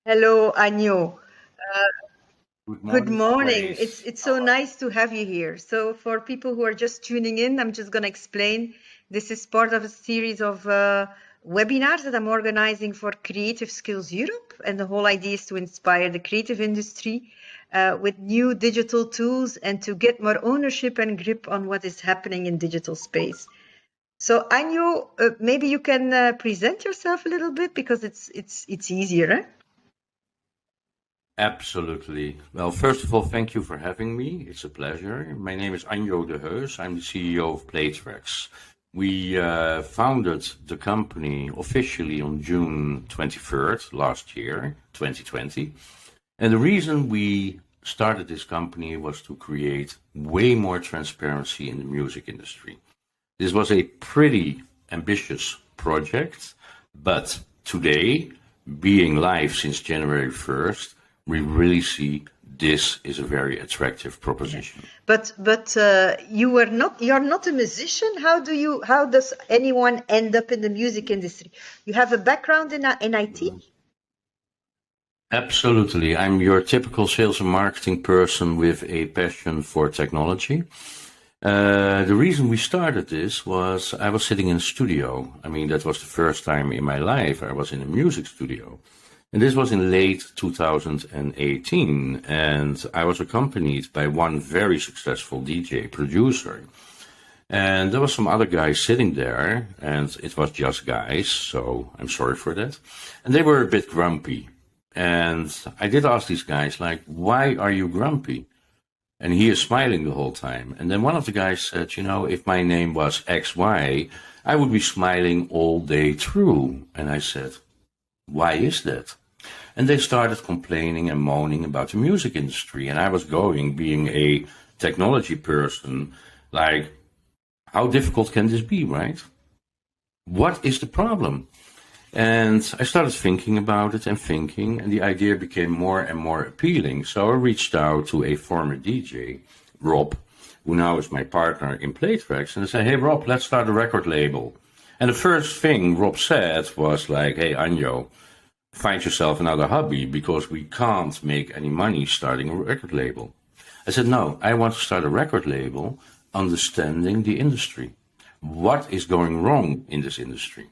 Hello, Anjo. Good Good morning, morning. It's Grace. it's How so are nice to have you here. So for people who are just tuning in, I'm just going to explain. This is part of a series of webinars that I'm organizing for Creative Skills Europe, and the whole idea is to inspire the creative industry with new digital tools and to get more ownership and grip on what is happening in digital space. So Anjo, maybe you can present yourself a little bit because it's easier, eh? Absolutely. Well, first of all, thank you for having me. It's a pleasure. My name is Anjo de Heus. I'm the CEO of Playtrax. We founded the company officially on June 23rd last year, 2020. And the reason we started this company was to create way more transparency in the music industry. This was a pretty ambitious project, but today, being live since January 1st, we really see this is a very attractive proposition. But you're not a musician. How does anyone end up in the music industry? You have a background in IT? Absolutely. I'm your typical sales and marketing person with a passion for technology. The reason we started this was I was sitting in a studio. I mean, that was the first time in my life I was in a music studio. And this was in late 2018. And I was accompanied by one very successful DJ producer. And there was some other guys sitting there, and it was just guys, so I'm sorry for that. And they were a bit grumpy. And I did ask these guys, like, why are you grumpy? And he is smiling the whole time. And then one of the guys said, you know, if my name was XY, I would be smiling all day through. And I said, why is that? And they started complaining and moaning about the music industry. And I was going, being a technology person, like, how difficult can this be, right? What is the problem? And I started thinking about it and thinking, and the idea became more and more appealing. So I reached out to a former DJ, Rob, who now is my partner in Playtracks, and I said, hey, Rob, let's start a record label. And the first thing Rob said was like, hey, Anjo, find yourself another hobby because we can't make any money starting a record label. I said, no, I want to start a record label understanding the industry. What is going wrong in this industry?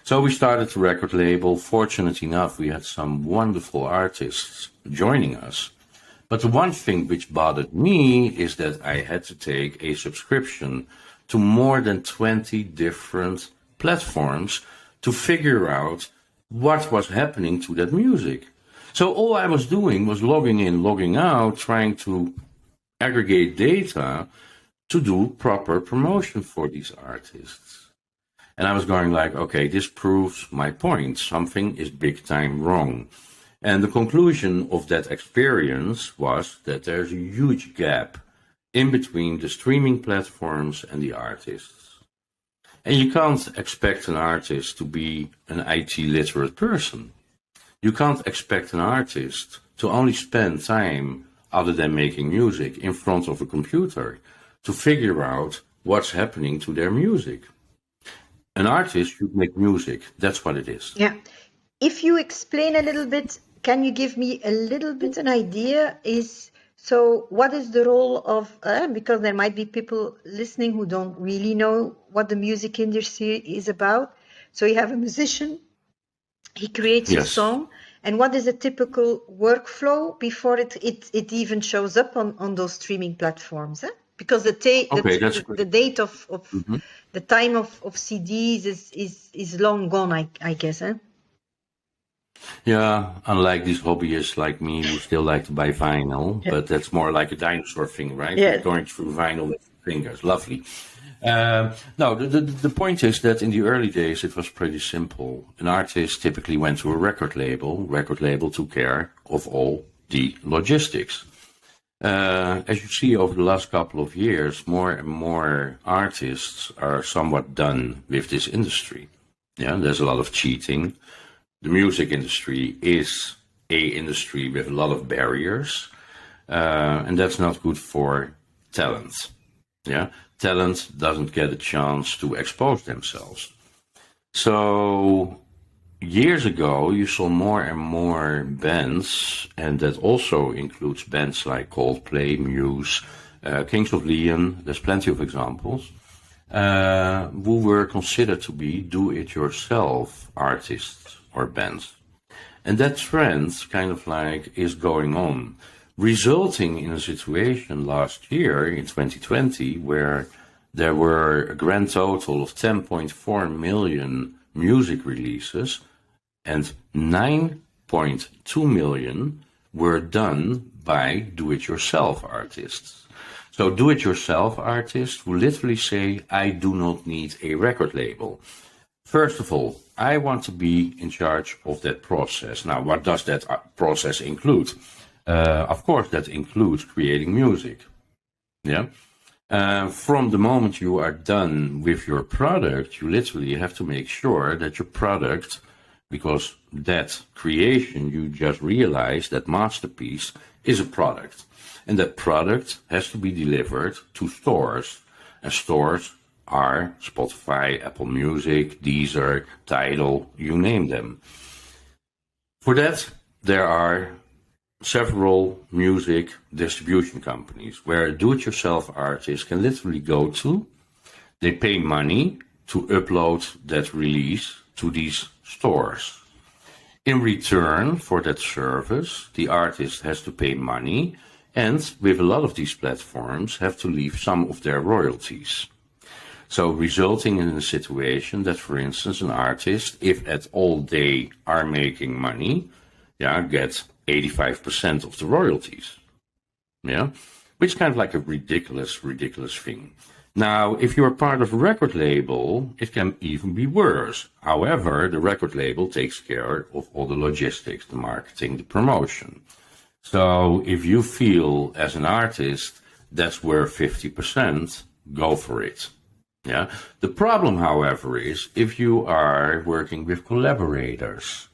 So we started the record label. Fortunate enough, we had some wonderful artists joining us. But the one thing which bothered me is that I had to take a subscription to more than 20 different platforms to figure out what was happening to that music. So all I was doing was logging in, logging out, trying to aggregate data to do proper promotion for these artists. And I was going like, okay, this proves my point. Something is big time wrong. And the conclusion of that experience was that there's a huge gap in between the streaming platforms and the artists. And you can't expect an artist to be an IT literate person. You can't expect an artist to only spend time, other than making music, in front of a computer to figure out what's happening to their music. An artist should make music. That's what it is. Yeah. If you explain a little bit, can you give me a little bit an idea? So what is the role of, because there might be people listening who don't really know what the music industry is about. So you have a musician, he creates a Yes. song, and what is a typical workflow before it even shows up on those streaming platforms? Because Okay, that's good. the date of Mhm. the time of CDs is long gone, I guess. Yeah, unlike these hobbyists like me who still like to buy vinyl, Yeah. but that's more like a dinosaur thing, right? We're Yeah. going through vinyl with fingers. Lovely. No, the point is that in the early days it was pretty simple. An artist typically went to a record label. Record label took care of all the logistics. As you see over the last couple of years, more and more artists are somewhat done with this industry. Yeah, there's a lot of cheating. The music industry is a industry with a lot of barriers, and that's not good for talent. Yeah, talent doesn't get a chance to expose themselves. So years ago, you saw more and more bands, and that also includes bands like Coldplay, Muse, Kings of Leon. There's plenty of examples who were considered to be do-it-yourself artists or bands. And that trend kind of like is going on, resulting in a situation last year in 2020 where there were a grand total of 10.4 million music releases and 9.2 million were done by do-it-yourself artists. So do-it-yourself artists who literally say, I do not need a record label. First of all, I want to be in charge of that process. Now, what does that process include? Of course, that includes creating music. Yeah. From the moment you are done with your product, you literally have to make sure that your product, because that creation you just realized, that masterpiece, is a product. And that product has to be delivered to stores. And stores are Spotify, Apple Music, Deezer, Tidal, you name them. For that, there are several music distribution companies where a do-it-yourself artist can literally go to. They pay money to upload that release to these stores. In return for that service, the artist has to pay money and with a lot of these platforms have to leave some of their royalties. So resulting in a situation that, for instance, an artist, if at all they are making money, gets 85% of the royalties. Yeah, which is kind of like a ridiculous thing. Now, if you are part of a record label, it can even be worse. However, the record label takes care of all the logistics, the marketing, the promotion. So if you feel as an artist that's worth 50%, go for it. Yeah. The problem, however, is if you are working with collaborators,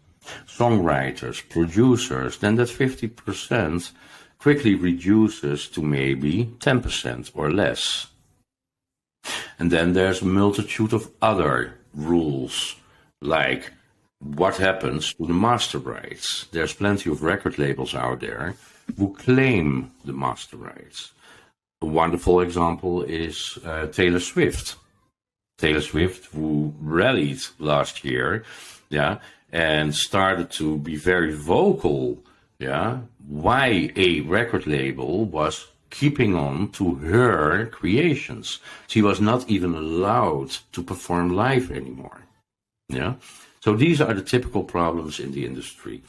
songwriters, producers, then that 50% quickly reduces to maybe 10% or less. And then there's a multitude of other rules, like what happens to the master rights. There's plenty of record labels out there who claim the master rights. A wonderful example is Taylor Swift. Taylor Swift, who rallied last year, and started to be very vocal, why a record label was keeping on to her creations. She was not even allowed to perform live anymore. Yeah. So these are the typical problems in the industry.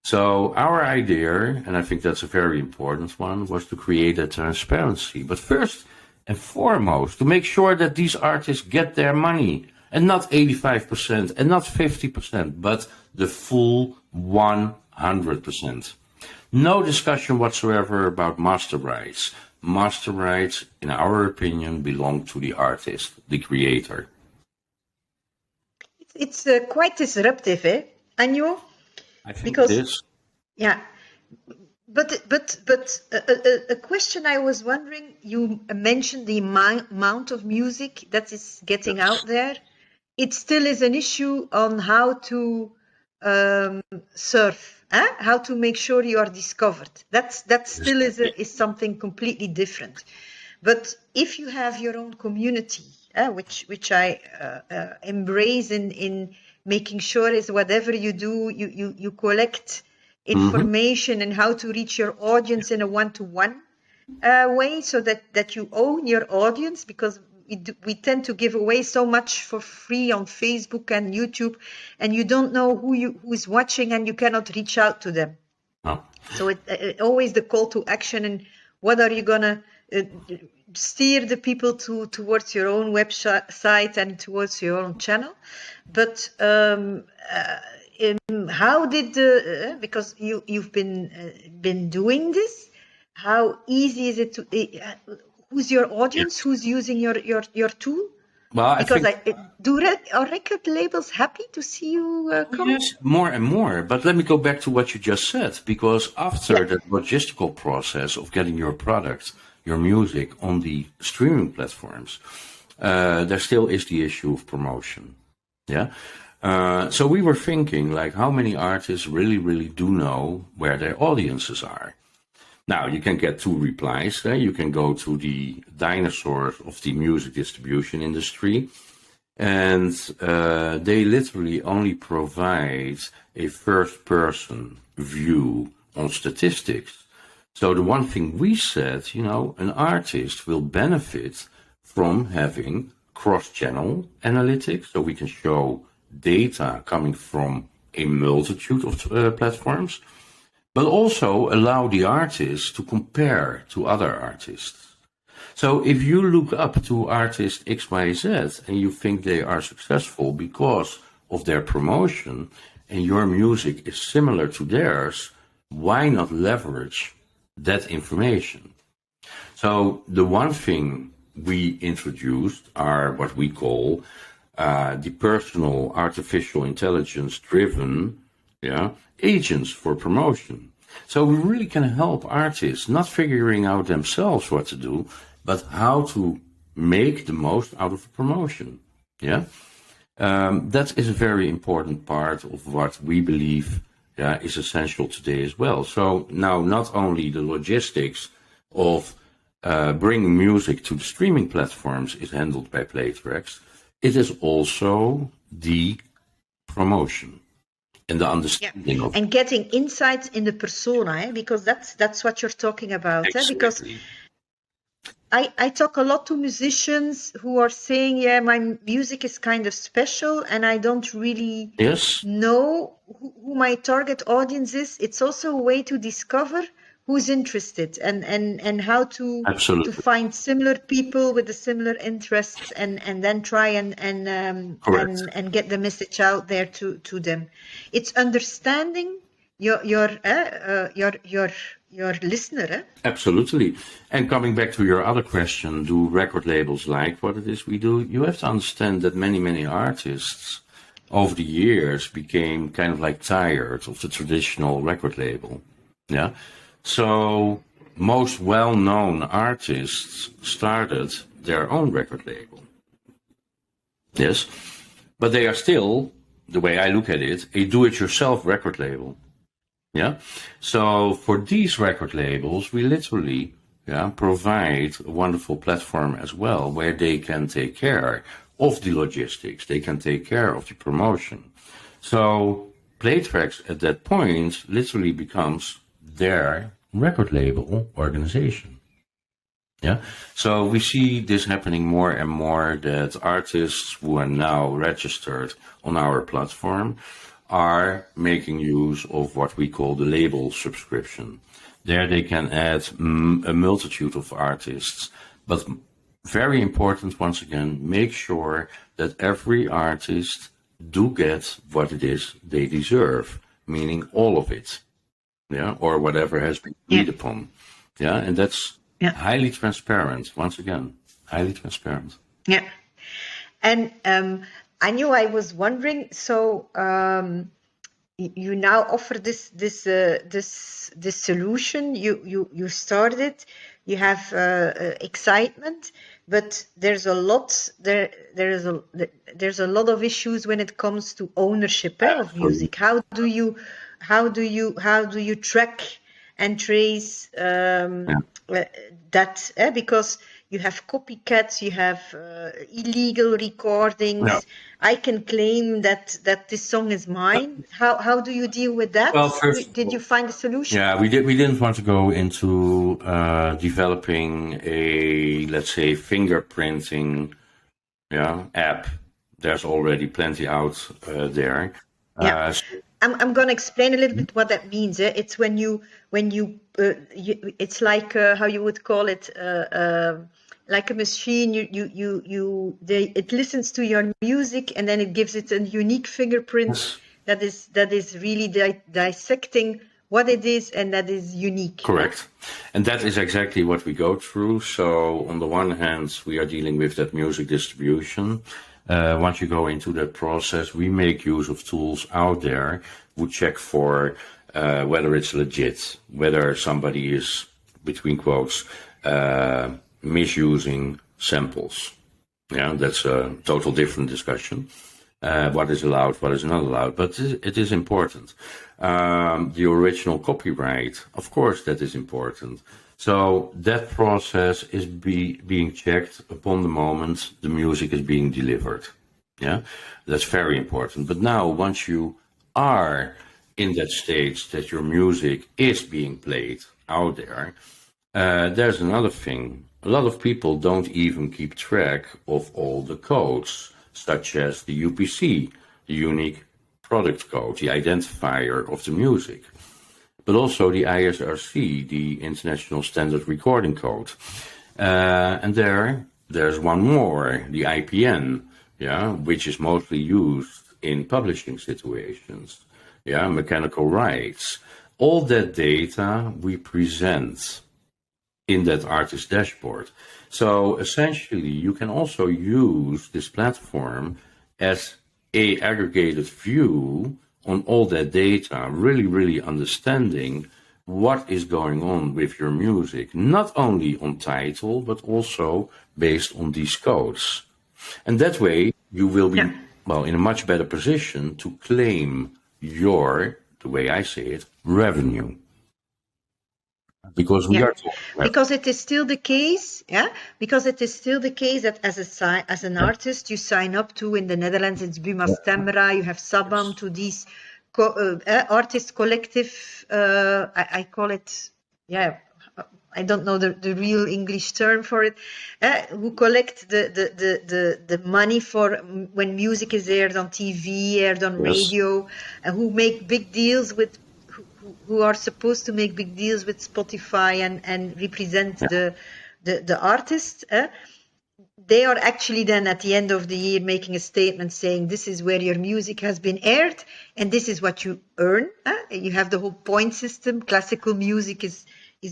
So our idea, and I think that's a very important one, was to create a transparency. But first and foremost, to make sure that these artists get their money, and not 85% and not 50%, but the full 100%. No discussion whatsoever about master rights. Master rights, in our opinion, belong to the artist, the creator. It's quite disruptive, Anjo? I think it is. Yeah. But a question I was wondering, you mentioned the amount of music that is getting out there. It still is an issue on how to surf, how to make sure you are discovered. That still is something completely different. But if you have your own community, which I embrace in making sure is whatever you do, you collect information and how to reach your audience in a one-to-one way, so that you own your audience, because we tend to give away so much for free on Facebook and YouTube, and you don't know who is watching, and you cannot reach out to them. Oh. So it always the call to action, and what are you gonna steer the people towards your own website and towards your own channel. But how did because you've been doing this, how easy is it to who's your audience, who's using your tool? Well, because are record labels happy to see you come? Yes, more and more. But let me go back to what you just said, because after the logistical process of getting your product, your music on the streaming platforms, there still is the issue of promotion. Yeah. So we were thinking, like, how many artists really, really do know where their audiences are? Now, you can get two replies. You can go to the dinosaurs of the music distribution industry, and they literally only provide a first-person view on statistics. So the one thing we said, an artist will benefit from having cross-channel analytics, so we can show data coming from a multitude of platforms, but also allow the artist to compare to other artists. So if you look up to artist XYZ and you think they are successful because of their promotion and your music is similar to theirs, why not leverage that information? So the one thing we introduced are what we call the personal artificial intelligence driven agents for promotion. So we really can help artists not figuring out themselves what to do, but how to make the most out of a promotion. That is a very important part of what we believe is essential today as well. So now not only the logistics of bringing music to the streaming platforms is handled by Playtracks, it is also the promotion and the understanding of and getting insights in the persona, because that's what you're talking about. exactly. Because I talk a lot to musicians who are saying, yeah, my music is kind of special and I don't really know who my target audience is. It's also a way to discover who's interested and how to find similar people with the similar interests and then try and get the message out there to them. It's understanding your listener. Absolutely. And coming back to your other question, do record labels like what it is we do? You have to understand that many artists over the years became kind of like tired of the traditional record label. So most well-known artists started their own record label. Yes, but they are still, the way I look at it, a do-it-yourself record label. So for these record labels, we literally provide a wonderful platform as well, where they can take care of the logistics, they can take care of the promotion. So Playtracks at that point literally becomes their record label organization. So we see this happening more and more, that artists who are now registered on our platform are making use of what we call the label subscription. There they can add a multitude of artists, but very important, once again, make sure that every artist do get what it is they deserve, meaning all of it, or whatever has been agreed upon. And that's highly transparent, once again, highly transparent. And Anjo, I was wondering, so you now offer this solution. You started. You have excitement, but there's a lot there's a lot of issues when it comes to ownership of music. How do you track and trace that? Because you have copycats, you have illegal recordings. I can claim that this song is mine. How do you deal with that? Well, did you find a solution? We didn't want to go into developing a, let's say, fingerprinting app. There's already plenty out there. I'm going to explain a little bit what that means. It's when you it's like how you would call it, like a machine. It listens to your music and then it gives it a unique fingerprint that is really dissecting what it is, and that is unique. Correct. And that is exactly what we go through. So on the one hand, we are dealing with that music distribution. Once you go into that process, we make use of tools out there who check for whether it's legit, whether somebody is, between quotes, misusing samples. That's a total different discussion. what is allowed, what is not allowed, but it is important. The original copyright, of course, that is important. So that process is being checked upon the moment the music is being delivered. Yeah, that's very important. But now, once you are in that stage that your music is being played out there, there's another thing. A lot of people don't even keep track of all the codes, such as the UPC, the unique product code, the identifier of the music, but also the ISRC, the International Standard Recording Code. And there's one more, the IPN, yeah, which is mostly used in publishing situations, yeah, mechanical rights. All that data we present in that artist dashboard. So essentially, you can also use this platform as a aggregated view on all that data, really understanding what is going on with your music, not only on title, but also based on these codes. And that way, you will be, well, in a much better position to claim your, the way I say it, revenue. Because we are talking about, because it is still the case, because it is still the case that as an artist you sign up to, in the Netherlands it's Buma Stemra, you have Sabam, to these artist collective, I call it, I don't know the real English term for it, who collect the money for when music is aired on TV, aired on radio, and who make big deals with, who are supposed to make big deals with Spotify and represent the artists. They are actually then at the end of the year making a statement saying this is where your music has been aired and this is what you earn. You have the whole point system. Classical music is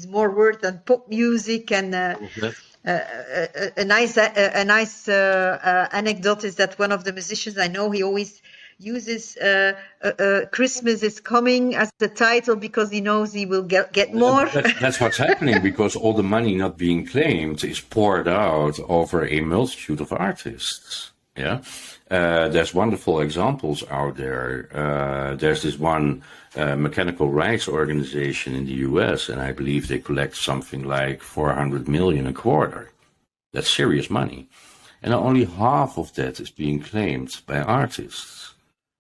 more worth than pop music, and a nice anecdote is that one of the musicians I know, he always uses Christmas is coming as the title because he knows he will get more. That's what's happening, because all the money not being claimed is poured out over a multitude of artists. Yeah, there's wonderful examples out there. There's this one mechanical rights organization in the US, and I believe they collect something like 400 million a quarter. That's serious money. And only half of that is being claimed by artists.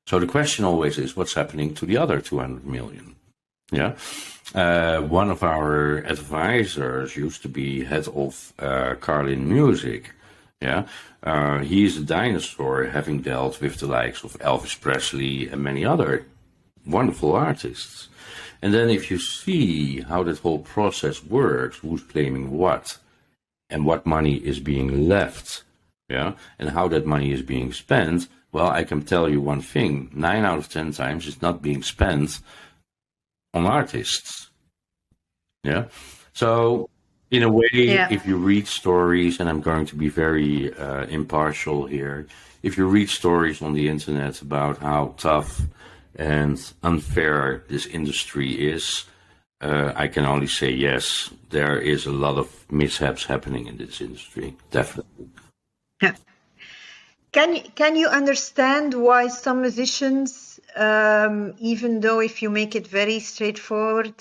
So the question always is, what's happening to the other 200 million? Yeah. One of our advisors used to be head of Carlin Music. Yeah. He's a dinosaur, having dealt with the likes of Elvis Presley and many other wonderful artists. And then if you see how that whole process works, who's claiming what, and what money is being left, yeah, and how that money is being spent, well, I can tell you one thing, 9 out of 10 times it's not being spent on artists. Yeah. So in a way, if you read stories, and I'm going to be very impartial here, if you read stories on the internet about how tough and unfair this industry is, I can only say yes, there is a lot of mishaps happening in this industry, definitely. Yeah. Can you understand why some musicians, even though if you make it very straightforward,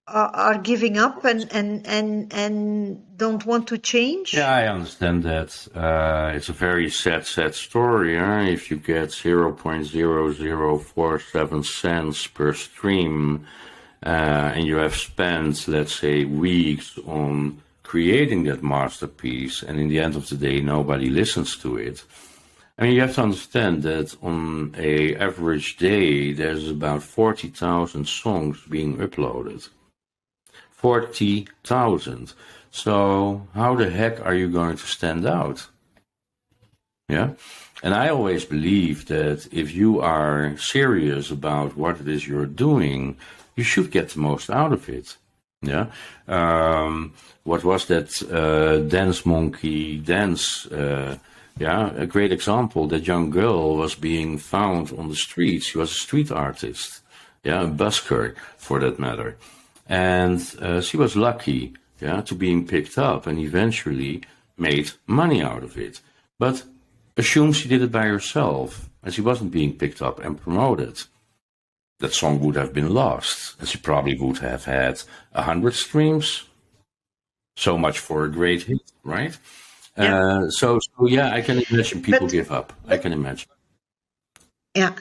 are giving up and don't want to change? Yeah, I understand that. It's a very sad story. If you get 0.0047 cents per stream, and you have spent, let's say, weeks on creating that masterpiece, and in the end of the day nobody listens to it. I mean, you have to understand that on a average day there's about 40,000 songs being uploaded. 40,000. So how the heck are you going to stand out? Yeah. And I always believe that if you are serious about what it is you're doing, you should get the most out of it. Yeah. What was that dance monkey dance? A great example. That young girl was being found on the streets. She was a street artist. Yeah, a busker for that matter. And she was lucky, to being picked up and eventually made money out of it. But assume she did it by herself and she wasn't being picked up and promoted, that song would have been lost. And she probably would have had 100 streams. So much for a great hit, right? Yeah. So yeah, I can imagine people But, give up. I can imagine. yeah.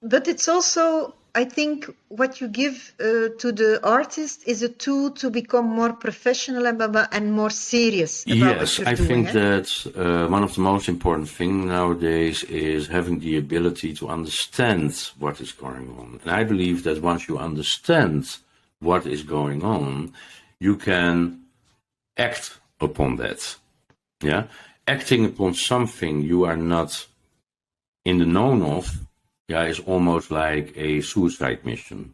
But it's also, I think, what you give to the artist is a tool to become more professional and more serious about what Yes, you're I doing. think that one of the most important things nowadays is having the ability to understand what is going on. And I believe that once you understand what is going on, you can act upon that. Yeah, acting upon something you are not in the known of, yeah, is almost like a suicide mission.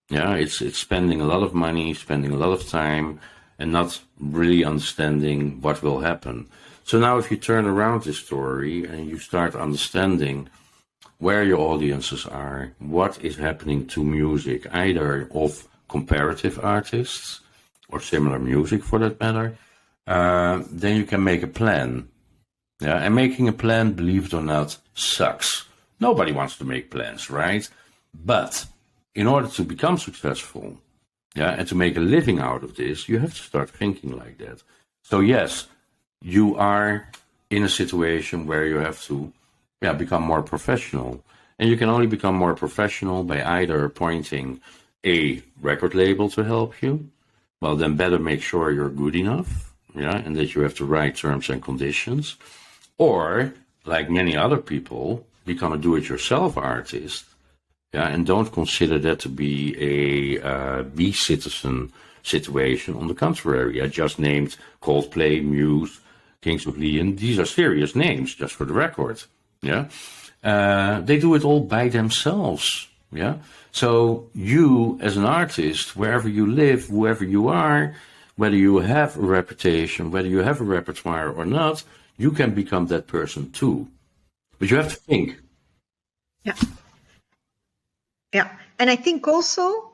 Yeah, it's spending a lot of money, spending a lot of time, and not really understanding what will happen. So now, if you turn around this story and you start understanding where your audiences are, what is happening to music, either of comparative artists or similar music for that matter, then you can make a plan. Yeah, and making a plan, believe it or not, sucks. Nobody wants to make plans, right? But in order to become successful, yeah, and to make a living out of this, you have to start thinking like that. So yes, you are in a situation where you have to, yeah, become more professional. And you can only become more professional by either appointing a record label to help you. Well, then better make sure you're good enough, yeah, and that you have the right terms and conditions. Or, like many other people, become a do-it-yourself artist, yeah, and don't consider that to be a B-citizen situation. On the contrary, I just named Coldplay, Muse, Kings of Leon. These are serious names, just for the record. Yeah, they do it all by themselves. Yeah, so you, as an artist, wherever you live, whoever you are, whether you have a reputation, whether you have a repertoire or not, you can become that person too. But you have to think. Yeah. Yeah. And I think also,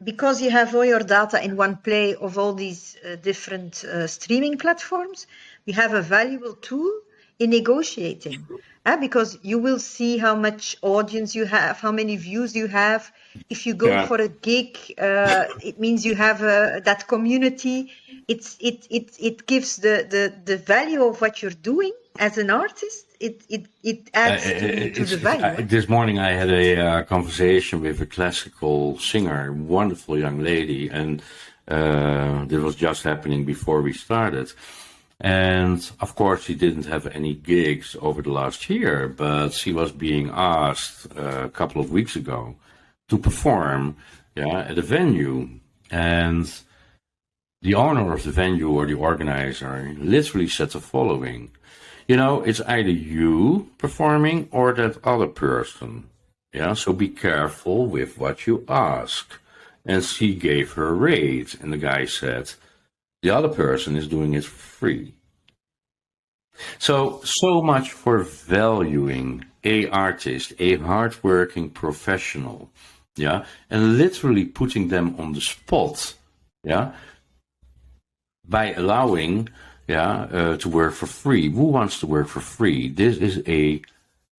because you have all your data in one play of all these different streaming platforms, you have a valuable tool in negotiating. Because you will see how much audience you have, how many views you have. If you go Yeah. for a gig, it means you have that community. It gives the value of what you're doing as an artist. It adds to the value. This morning I had a conversation with a classical singer, wonderful young lady, and this was just happening before we started. And of course, she didn't have any gigs over the last year, but she was being asked a couple of weeks ago to perform, yeah, at a venue. And the owner of the venue or the organizer literally said the following: you know, it's either you performing or that other person. Yeah, so be careful with what you ask. And she gave her a rate, and the guy said, the other person is doing it for free. So much for valuing a artist, a hardworking professional, yeah, and literally putting them on the spot, yeah, by allowing, yeah, to work for free. Who wants to work for free? This is a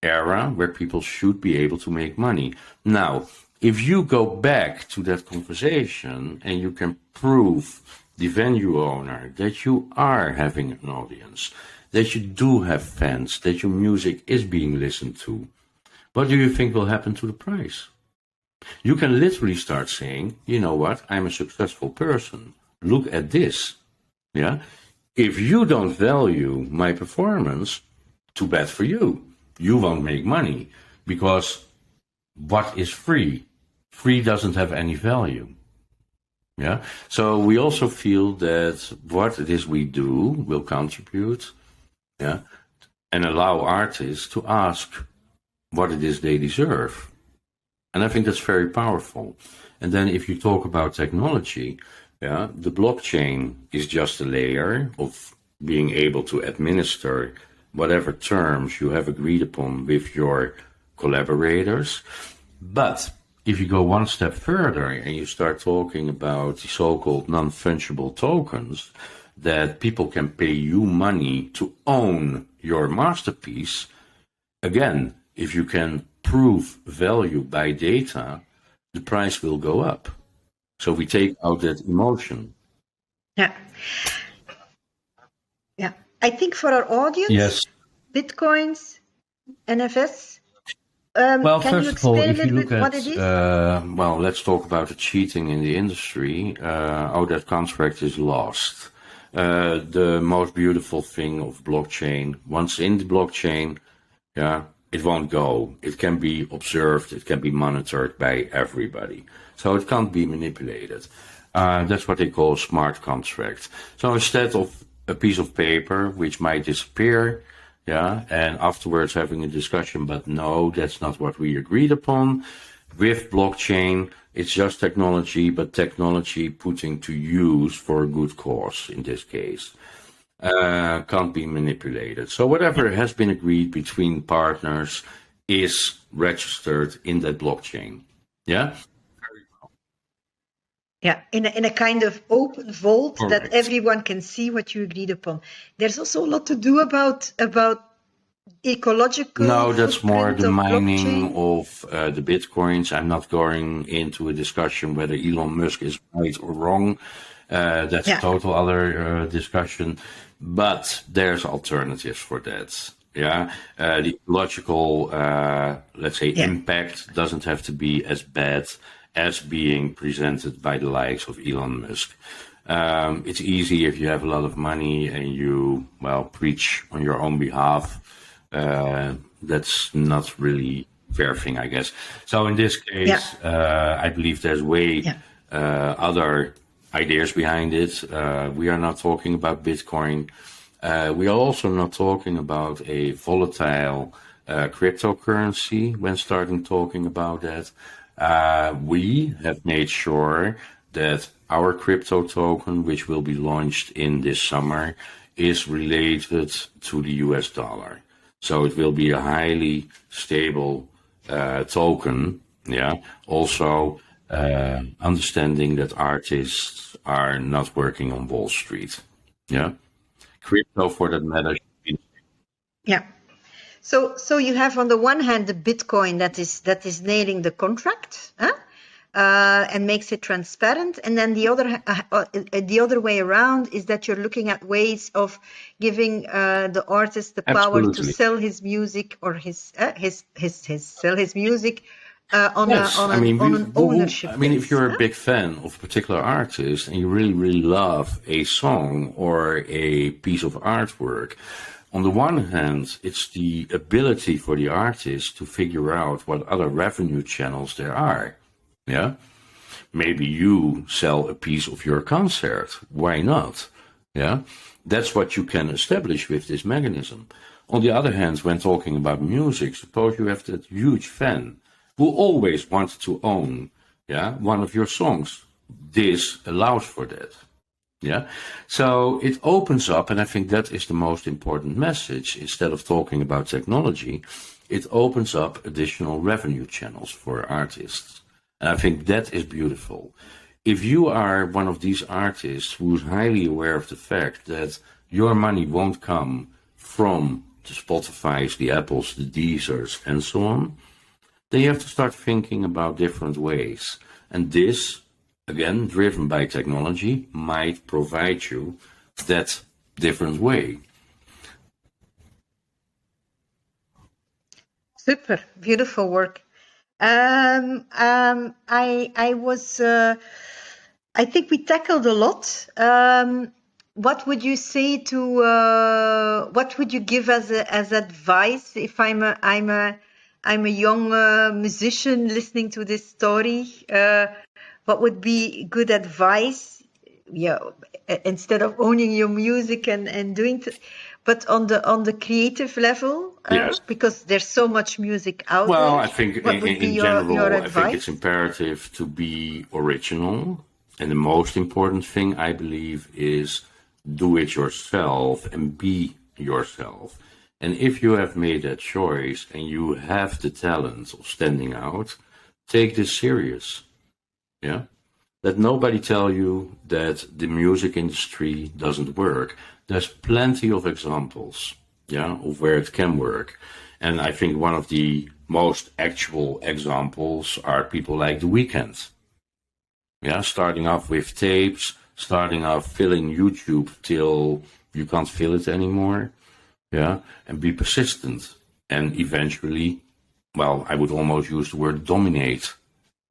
era where people should be able to make money. Now, if you go back to that conversation and you can prove the venue owner that you are having an audience, that you do have fans, that your music is being listened to, what do you think will happen to the price? You can literally start saying, you know what, I'm a successful person. Look at this. Yeah. If you don't value my performance, too bad for you. You won't make money because what is free? Free doesn't have any value. Yeah. So we also feel that what it is we do will contribute, yeah, and allow artists to ask what it is they deserve. And I think that's very powerful. And then if you talk about technology, yeah, the blockchain is just a layer of being able to administer whatever terms you have agreed upon with your collaborators. But if you go one step further and you start talking about the so-called non-fungible tokens, that people can pay you money to own your masterpiece, again, if you can prove value by data, the price will go up. So we take out that emotion. Yeah. Yeah. I think for our audience, Yes. Bitcoins, NFS, Well, can you first of all, explain a if you little look bit what at, it is? well, let's talk about the cheating in the industry. That contract is lost. The most beautiful thing of blockchain, once in the blockchain, yeah, it won't go. It can be observed, it can be monitored by everybody. So it can't be manipulated. That's what they call smart contract. So instead of a piece of paper which might disappear, yeah, and afterwards having a discussion, but no, that's not what we agreed upon. With blockchain, it's just technology, but technology putting to use for a good cause in this case. Can't be manipulated. So whatever has been agreed between partners is registered in that blockchain. Yeah? Yeah, in a kind of open vault that Correct. everyone can see what you agreed upon. There's also a lot to do about ecological No, that's more footprint the of mining blockchain. of the bitcoins. I'm not going into a discussion whether Elon Musk is right or wrong. That's a Yeah, total other discussion. But there's alternatives for that. Yeah, the ecological, let's say, yeah, impact doesn't have to be as bad as being presented by the likes of Elon Musk. It's easy if you have a lot of money and you, well, preach on your own behalf. That's not really fair thing, I guess. So in this yeah, case, I believe there's way yeah. other ideas behind it. We are not talking about Bitcoin. We are also not talking about a volatile cryptocurrency when starting talking about that. We have made sure that our crypto token, which will be launched in this summer, is related to the US dollar. So it will be a highly stable token. Yeah. Also, understanding that artists are not working on Wall Street. Yeah. Crypto, for that matter. Yeah. So you have on the one hand the Bitcoin that is nailing the contract, huh? And makes it transparent, and then the other way around is that you're looking at ways of giving the artist the power to Absolutely. sell his music or sell his music on Yes, I mean, an ownership if base. you're a Huh? big fan of a particular artist and you really, really love a song or a piece of artwork, on the one hand, it's the ability for the artist to figure out what other revenue channels there are. Yeah, maybe you sell a piece of your concert. Why not? Yeah, that's what you can establish with this mechanism. On the other hand, when talking about music, suppose you have that huge fan who always wants to own, yeah, one of your songs. This allows for that. Yeah. So it opens up, and I think that is the most important message. Instead of talking about technology, it opens up additional revenue channels for artists. And I think that is beautiful. If you are one of these artists who's highly aware of the fact that your money won't come from the Spotify's, the Apples, the Deezers, and so on, then you have to start thinking about different ways. And this, again, driven by technology, might provide you that different way. Super, beautiful work. I was. I think we tackled a lot. What would you say to? What would you give as advice if I'm a young musician listening to this story? What would be good advice? Yeah, instead of owning your music and doing, but on the creative level, Yes. because there's so much music out Well, there. I think What would be in your general, I think it's advice? imperative to be original. And the most important thing, I believe, is do it yourself and be yourself. And if you have made that choice and you have the talent of standing out, take this serious. Yeah. Let nobody tell you that the music industry doesn't work. There's plenty of examples. yeah, of where it can work. And I think one of the most actual examples are people like The Weeknd. Yeah, starting off with tapes, starting off filling YouTube till you can't fill it anymore. Yeah, and be persistent. And eventually, well, I would almost use the word dominate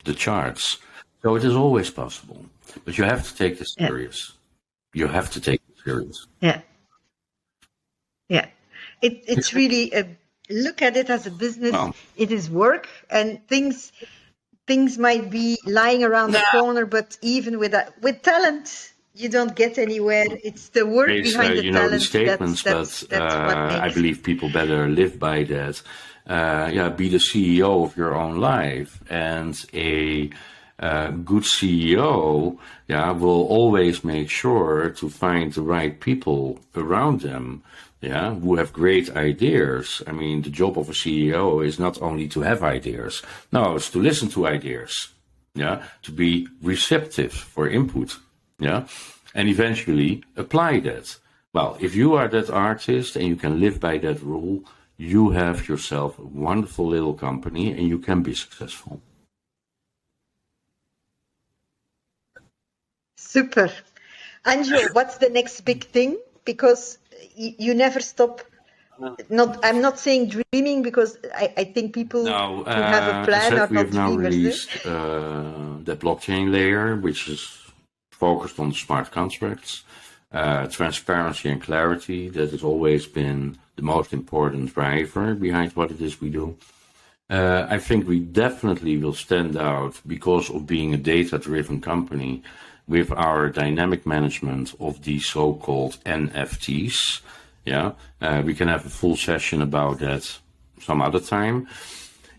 the charts. So it is always possible. But you have to take this Yeah. serious. You have to take it serious. Yeah. Yeah. It's really look at it as a business. Well, It is work, and things might be lying around the corner, but even with talent, you don't get anywhere. It's the work behind the you know these talent statements, but that's what I makes. believe people better live by that. Yeah, be the CEO of your own life, and a good CEO, yeah, will always make sure to find the right people around them, yeah, who have great ideas. I mean, the job of a CEO is not only to have ideas, no, it's to listen to ideas, yeah, to be receptive for input, yeah, and eventually apply that. Well, if you are that artist and you can live by that rule, you have yourself a wonderful little company and you can be successful. Super. Anjo, what's the next big thing? Because you never stop. I'm not saying dreaming, because I think people Now, who have a as I plan said, are we not have now dreamers. released the blockchain layer, which is focused on smart contracts, transparency and clarity. That has always been the most important driver behind what it is we do. I think we definitely will stand out because of being a data-driven company with our dynamic management of the so-called NFTs. Yeah, we can have a full session about that some other time.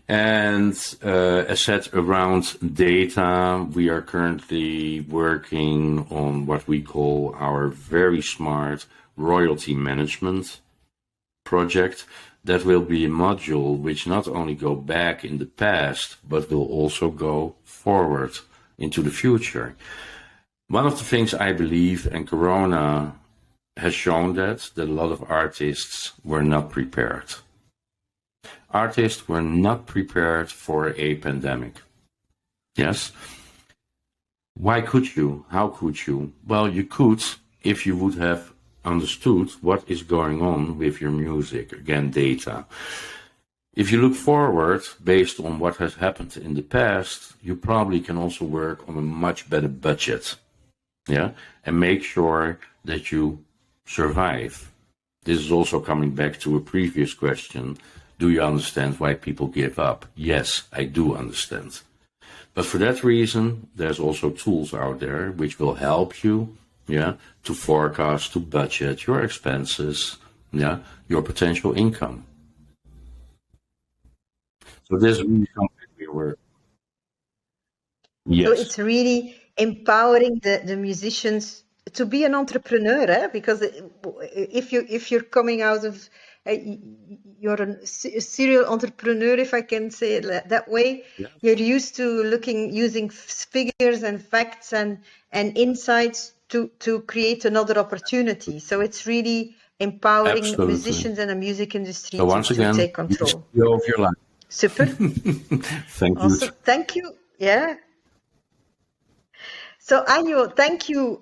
And as said, around data, we are currently working on what we call our very smart royalty management project. That will be a module which not only go back in the past, but will also go forward into the future. One of the things I believe, and Corona has shown that a lot of artists were not prepared. Artists were not prepared for a pandemic. Yes? Why could you? How could you? Well, you could if you would have understood what is going on with your music. Again, data. If you look forward, based on what has happened in the past, you probably can also work on a much better budget. Yeah? And make sure that you survive. This is also coming back to a previous question. Do you understand why people give up? Yes, I do understand. But for that reason, there's also tools out there which will help you, yeah, to forecast, to budget your expenses, yeah, your potential income. So this is really something we were. So Yes. it's really empowering the musicians to be an entrepreneur, because if you're coming out of you're a serial entrepreneur, if I can say it that way. Yes. You're used to using figures and facts and insights to create another opportunity. So it's really empowering Absolutely. musicians and the music industry So once to again, take be the control. CEO of your life. Super. Thank you. Awesome. Thank you. Yeah. So Anjo, thank you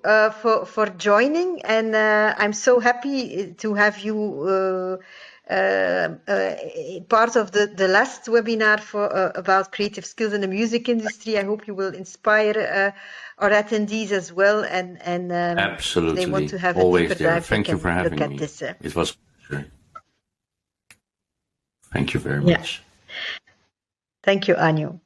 for joining, and I'm so happy to have you part of the last webinar for about creative skills in the music industry. I hope you will inspire our attendees as well, and Absolutely. if they want to have Always a deeper there. dive, Thank they you can for having look at me. this. It was a pleasure. Thank you very Yeah. much. Thank you, Anjo.